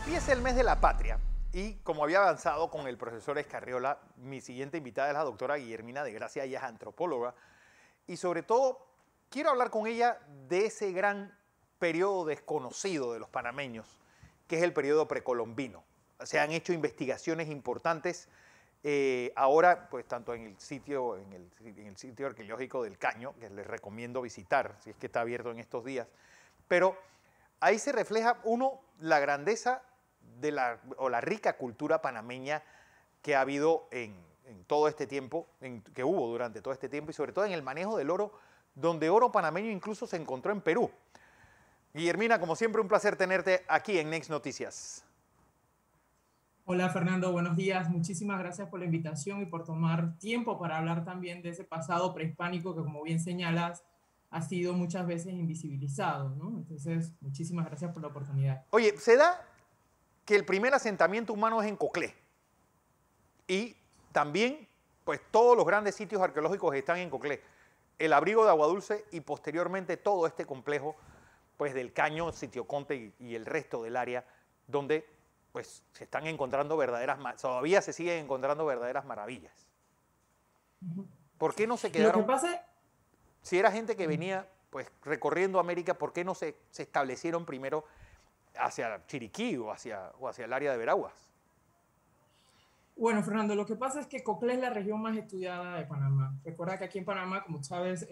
Empieza el mes de la patria y como había avanzado con el profesor Escarriola, mi siguiente invitada es la doctora Guillermina de Gracia, ella es antropóloga y sobre todo quiero hablar con ella de ese gran periodo desconocido de los panameños, que es el periodo precolombino. Se han hecho investigaciones importantes ahora, pues tanto en el sitio arqueológico del Caño, que les recomiendo visitar, si es que está abierto en estos días, pero ahí se refleja, uno, la grandeza de la rica cultura panameña que ha habido en todo este tiempo, que hubo durante todo este tiempo, y sobre todo en el manejo del oro, donde oro panameño incluso se encontró en Perú. Guillermina, como siempre, un placer tenerte aquí en Next Noticias. Hola Fernando, buenos días. Muchísimas gracias por la invitación y por tomar tiempo para hablar también de ese pasado prehispánico que, como bien señalas, ha sido muchas veces invisibilizado, ¿no? Entonces, muchísimas gracias por la oportunidad. Oye, se da que el primer asentamiento humano es en Coclé y también, pues todos los grandes sitios arqueológicos están en Coclé. El abrigo de Aguadulce y posteriormente todo este complejo, pues del Caño, Sitio Conte y el resto del área, donde pues se están encontrando todavía se siguen encontrando verdaderas maravillas. ¿Por qué no se Lo que quedaron? pasa, Si era gente que venía pues recorriendo América, ¿por qué no se establecieron primero hacia Chiriquí o hacia el área de Veraguas? bueno, Fernando, lo que pasa es que Coclé es la región más estudiada de Panamá. Recuerda que aquí en Panamá, como sabes,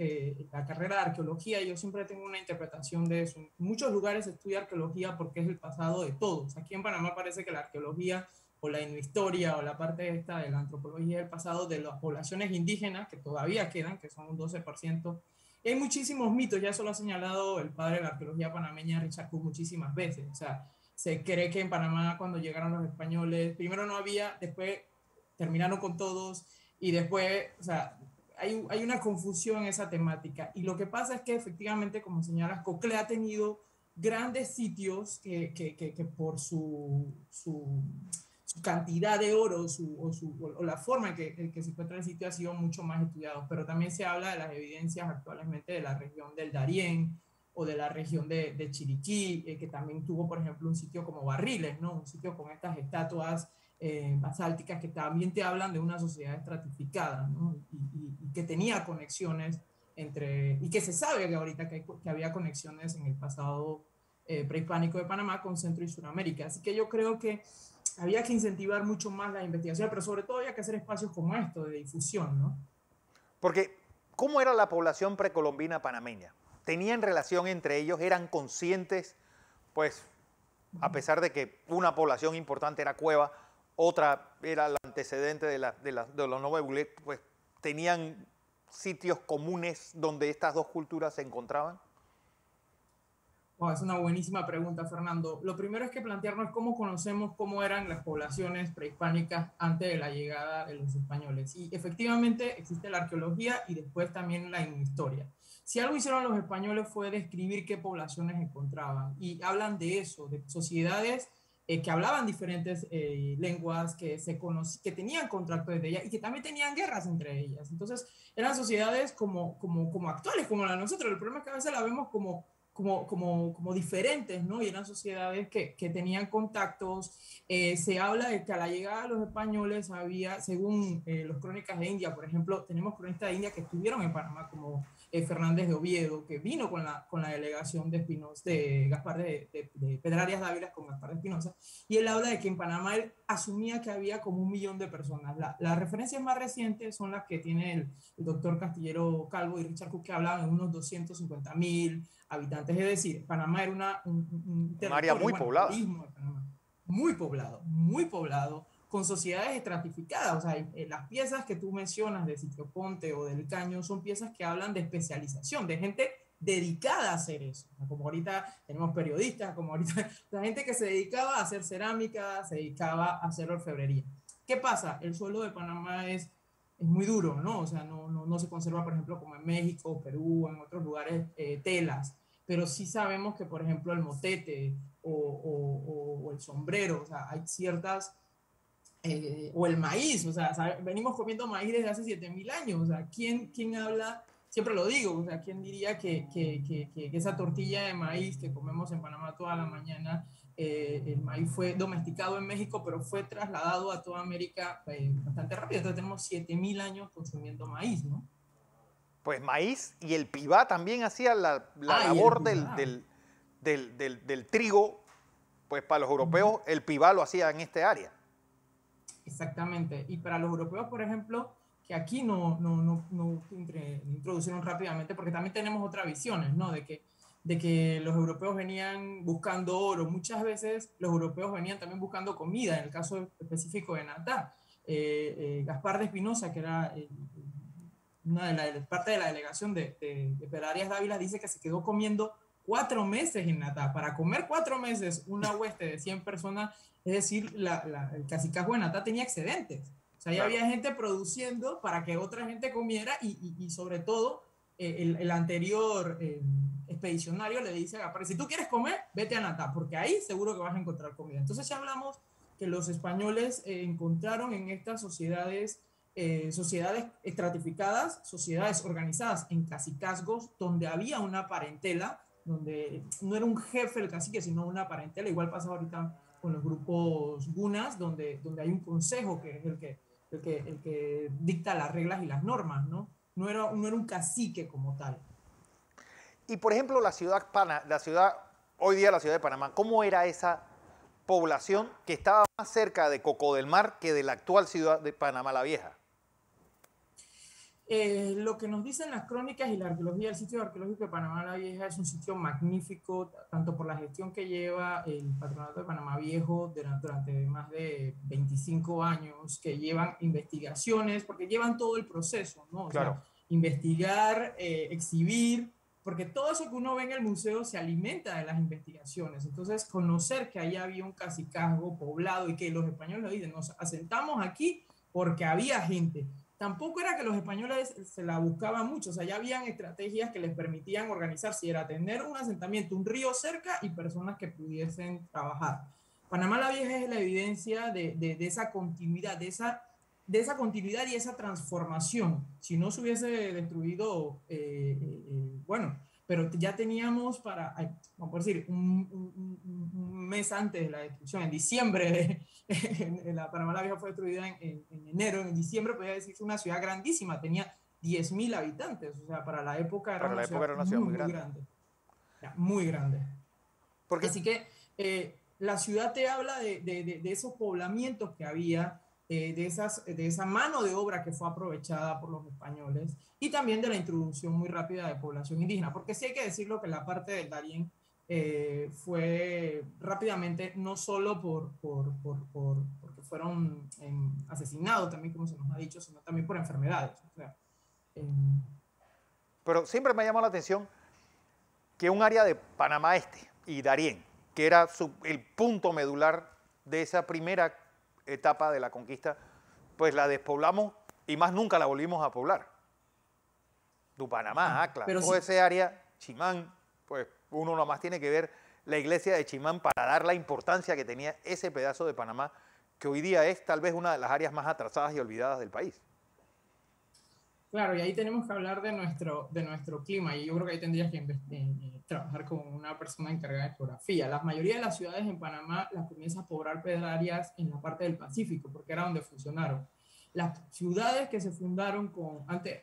la carrera de arqueología, yo siempre tengo una interpretación de eso. En muchos lugares se estudia arqueología porque es el pasado de todos. Aquí en Panamá parece que la arqueología o la historia o la parte esta de la antropología es el pasado de las poblaciones indígenas que todavía quedan, que son un 12%. Y hay muchísimos mitos, ya eso lo ha señalado el padre de la arqueología panameña, Richard Cook, muchísimas veces. O sea, se cree que en Panamá cuando llegaron los españoles, primero no había, después terminaron con todos y después, o sea, hay una confusión en esa temática. Y lo que pasa es que efectivamente, como señalas, Cocle ha tenido grandes sitios que por su cantidad de oro o la forma en que se encuentra el sitio ha sido mucho más estudiado. Pero también se habla de las evidencias actualmente de la región del Darién, o de la región de Chiriquí, que también tuvo, por ejemplo, un sitio como Barriles, ¿no? Un sitio con estas estatuas basálticas que también te hablan de una sociedad estratificada, ¿no? Y que tenía conexiones y que se sabe que ahorita que había conexiones en el pasado prehispánico de Panamá con Centro y Suramérica. Así que yo creo que había que incentivar mucho más la investigación, pero sobre todo había que hacer espacios como esto de difusión, ¿no? Porque, ¿cómo era la población precolombina panameña? ¿Tenían relación entre ellos? ¿Eran conscientes? Pues, a pesar de que una población importante era Cueva, otra era el antecedente de los Nove, pues, ¿tenían sitios comunes donde estas dos culturas se encontraban? Wow, es una buenísima pregunta, Fernando. Lo primero es que plantearnos cómo conocemos cómo eran las poblaciones prehispánicas antes de la llegada de los españoles. Y efectivamente existe la arqueología y después también la historia. Si algo hicieron los españoles fue describir qué poblaciones encontraban. Y hablan de eso, de sociedades que hablaban diferentes lenguas, que tenían contacto desde ellas y que también tenían guerras entre ellas. Entonces, eran sociedades como actuales, como la de nosotros. El problema es que a veces la vemos como diferentes, ¿no? Y eran sociedades que tenían contactos. Se habla de que a la llegada de los españoles había, según los crónicas de India, por ejemplo, tenemos cronistas de India que estuvieron en Panamá, como Fernández de Oviedo, que vino con la delegación de Espinosa, de Gaspar de Pedrarias Dávila con Gaspar de Espinosa, y él habla de que en Panamá él asumía que había como 1 millón de personas. Las referencias más recientes son las que tiene el doctor Castillero Calvo y Richard Cook, que hablaban de unos 250.000 habitantes. Es decir, Panamá era un Un área territorio, muy bueno, el poblada. istmo de Panamá, muy poblado, con sociedades estratificadas. O sea, las piezas que tú mencionas de Sitio Ponte o del Caño son piezas que hablan de especialización, de gente dedicada a hacer eso. Como ahorita tenemos periodistas, como ahorita la gente que se dedicaba a hacer cerámica, se dedicaba a hacer orfebrería. ¿Qué pasa? El suelo de Panamá es muy duro, ¿no? O sea, no se conserva, por ejemplo, como en México, Perú, en otros lugares, telas, pero sí sabemos que, por ejemplo, el motete o el sombrero, o sea, hay ciertas, o el maíz, o sea, venimos comiendo maíz desde hace 7.000 años, o sea, ¿quién habla? Siempre lo digo, o sea, ¿quién diría que esa tortilla de maíz que comemos en Panamá toda la mañana El maíz fue domesticado en México, pero fue trasladado a toda América bastante rápido. Entonces tenemos 7000 años consumiendo maíz, ¿no? Pues maíz y el pibá también hacía la Ah, y el labor pibá. del trigo, pues para los europeos el pibá lo hacía en este área. Exactamente. Y para los europeos, por ejemplo, que aquí no introducieron rápidamente, porque también tenemos otras visiones, ¿no? De que los europeos venían buscando oro. Muchas veces los europeos venían también buscando comida, en el caso específico de Natá. Gaspar de Espinosa, que era una de la parte de la delegación de Pedro Arias Dávila, dice que se quedó comiendo 4 meses en Natá. Para comer 4 meses una hueste de 100 personas, es decir, el cacicazgo de Natá tenía excedentes. O sea, ya Claro. había gente produciendo para que otra gente comiera y sobre todo el anterior expedicionario le dice a Gaspar, si tú quieres comer, vete a Natá, porque ahí seguro que vas a encontrar comida. Entonces ya hablamos que los españoles encontraron en estas sociedades estratificadas, sociedades organizadas en cacicazgos, donde había una parentela, donde no era un jefe el cacique, sino una parentela. Igual pasa ahorita con los grupos gunas, donde hay un consejo que es el que dicta las reglas y las normas, ¿no? No era un cacique como tal. Y por ejemplo, hoy día la ciudad de Panamá, ¿cómo era esa población que estaba más cerca de Coco del Mar que de la actual ciudad de Panamá la Vieja? Lo que nos dicen las crónicas y la arqueología, el sitio arqueológico de Panamá la Vieja es un sitio magnífico, tanto por la gestión que lleva el Patronato de Panamá Viejo durante más de 25 años, que llevan investigaciones, porque llevan todo el proceso, ¿no? O Claro. sea, investigar, exhibir, porque todo eso que uno ve en el museo se alimenta de las investigaciones. Entonces, conocer que ahí había un cacicazgo poblado y que los españoles lo dicen, nos asentamos aquí porque había gente. Tampoco era que los españoles se la buscaban mucho, o sea, ya habían estrategias que les permitían organizarse, era tener un asentamiento, un río cerca y personas que pudiesen trabajar. Panamá la Vieja es la evidencia de esa continuidad, de esa continuidad y esa transformación. Si no se hubiese destruido, bueno, pero ya teníamos vamos a decir, un mes antes de la destrucción, en diciembre, la Panamá la Vieja fue destruida en enero, en diciembre podía decirse una ciudad grandísima, tenía 10.000 habitantes, o sea, para la época era Para la una época ciudad era una ciudad muy, muy muy grande. grande, muy grande. Porque Así que la ciudad te habla de esos poblamientos que había, de esa mano de obra que fue aprovechada por los españoles y también de la introducción muy rápida de población indígena, porque sí hay que decirlo que la parte del Darién fue rápidamente, no solo porque fueron asesinados, también como se nos ha dicho, sino también por enfermedades. O sea, pero siempre me ha llamado la atención que un área de Panamá Este y Darién, que era el punto medular de esa primera etapa de la conquista, pues la despoblamos y más nunca la volvimos a poblar. Panamá, Acla, pero todo sí, ese área, Chimán, pues uno nomás tiene que ver la iglesia de Chimán para dar la importancia que tenía ese pedazo de Panamá, que hoy día es tal vez una de las áreas más atrasadas y olvidadas del país. claro, y ahí tenemos que hablar de nuestro clima, y yo creo que ahí tendrías que trabajar con una persona encargada de geografía. La mayoría de las ciudades en Panamá las comienza a poblar pedrarias en la parte del Pacífico, porque era donde funcionaron. Las ciudades que se fundaron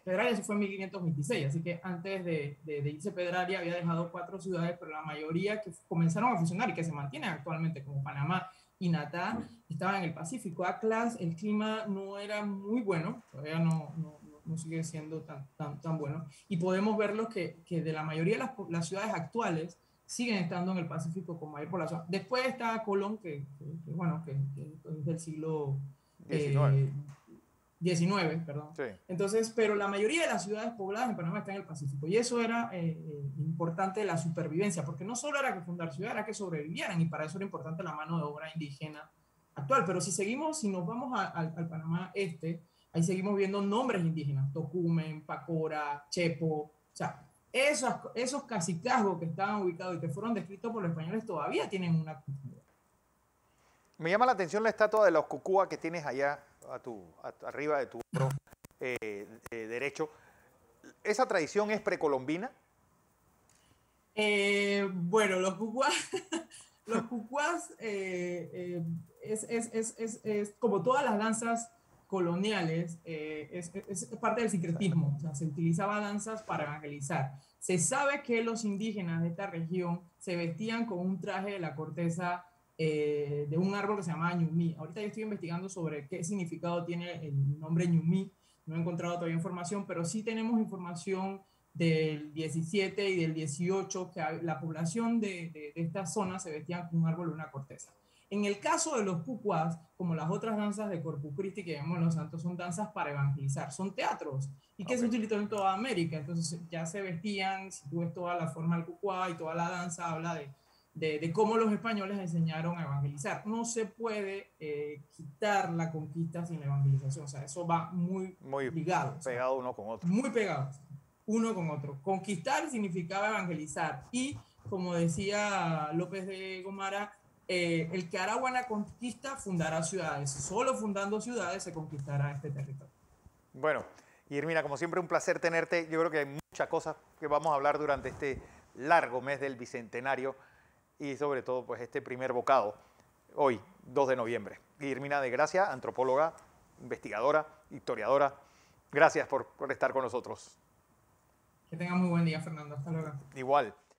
Pedraria se fue en 1526, así que antes de irse Pedraria había dejado 4 ciudades, pero la mayoría que comenzaron a funcionar y que se mantienen actualmente, como Panamá y Natá, estaban en el Pacífico. Atlas, el clima no era muy bueno, todavía no sigue siendo tan bueno, y podemos verlo que de la mayoría de las ciudades actuales siguen estando en el Pacífico con mayor población. Después está Colón, que es del siglo 19. 19, perdón. Sí. Entonces, pero la mayoría de las ciudades pobladas en Panamá están en el Pacífico, y eso era importante, la supervivencia, porque no solo era que fundar ciudades, era que sobrevivieran, y para eso era importante la mano de obra indígena actual. Pero si nos vamos al Panamá Este, ahí seguimos viendo nombres indígenas: Tocumen, Pacora, Chepo. O sea, esos cacicazgos que estaban ubicados y que fueron descritos por los españoles todavía tienen una cultura. Me llama la atención la estatua de los Cucúa que tienes allá arriba de tu hombro derecho. ¿Esa tradición es precolombina? Bueno, los cucuas Los cucuás es como todas las danzas coloniales, es parte del sincretismo. O sea, se utilizaba danzas para evangelizar. Se sabe que los indígenas de esta región se vestían con un traje de la corteza de un árbol que se llamaba ñumí. Ahorita yo estoy investigando sobre qué significado tiene el nombre ñumí. No he encontrado todavía información, pero sí tenemos información del 17 y del 18, que la población de esta zona se vestían con un árbol o una corteza. En el caso de los cucuás, como las otras danzas de Corpus Christi que vemos en los santos, son danzas para evangelizar, son teatros, y que se Ok. utilizó en toda América. Entonces ya se vestían, si tú ves toda la forma del cucuá y toda la danza, habla de cómo los españoles enseñaron a evangelizar. No se puede quitar la conquista sin la evangelización, o sea, eso va muy Muy ligado, o sea, pegado uno con otro. muy pegados, uno con otro. Conquistar significaba evangelizar y, como decía López de Gomara, el que hará buena conquista fundará ciudades. Solo fundando ciudades se conquistará este territorio. Bueno, Guillermina, como siempre, un placer tenerte. Yo creo que hay muchas cosas que vamos a hablar durante este largo mes del Bicentenario y sobre todo pues este primer bocado, hoy, 2 de noviembre. Guillermina de Gracia, antropóloga, investigadora, historiadora. Gracias por estar con nosotros. Que tengan muy buen día, Fernando. Hasta luego. Igual.